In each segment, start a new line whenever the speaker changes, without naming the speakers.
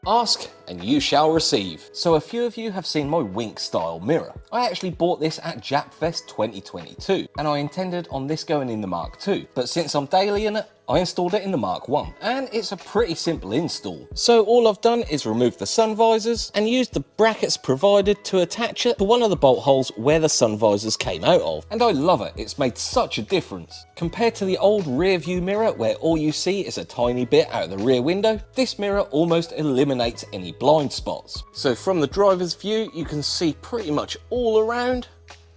Ask and you shall receive. So a few of you have seen my Wink style mirror. I actually bought this at JapFest 2022 and I intended on this going in the Mark II, but since I'm daily in it, I installed it in the Mark I, and it's a pretty simple install. So all I've done is remove the sun visors and used the brackets provided to attach it to one of the bolt holes where the sun visors came out of. And I love it, it's made such a difference. Compared to the old rear view mirror where all you see is a tiny bit out of the rear window, this mirror almost eliminates any blind spots. So from the driver's view, you can see pretty much all around,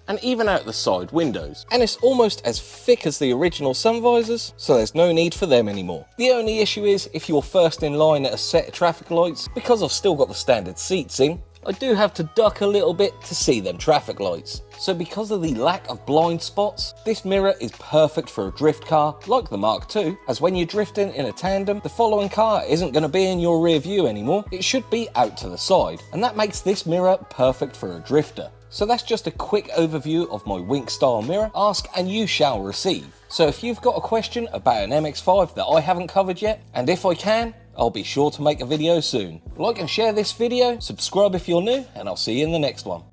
and even out the side windows. And it's almost as thick as the original sun visors, so there's no need for them anymore. The only issue is if you're first in line at a set of traffic lights, because I've still got the standard seats in, I do have to duck a little bit to see them traffic lights. So because of the lack of blind spots, this mirror is perfect for a drift car like the Mark II, as when you're drifting in a tandem, the following car isn't going to be in your rear view anymore, it should be out to the side, and that makes this mirror perfect for a drifter. So that's just a quick overview of my Wink style mirror. Ask and you shall receive. So if you've got a question about an MX5 that I haven't covered yet, and if I can, I'll be sure to make a video soon. Like and share this video, subscribe if you're new, and I'll see you in the next one.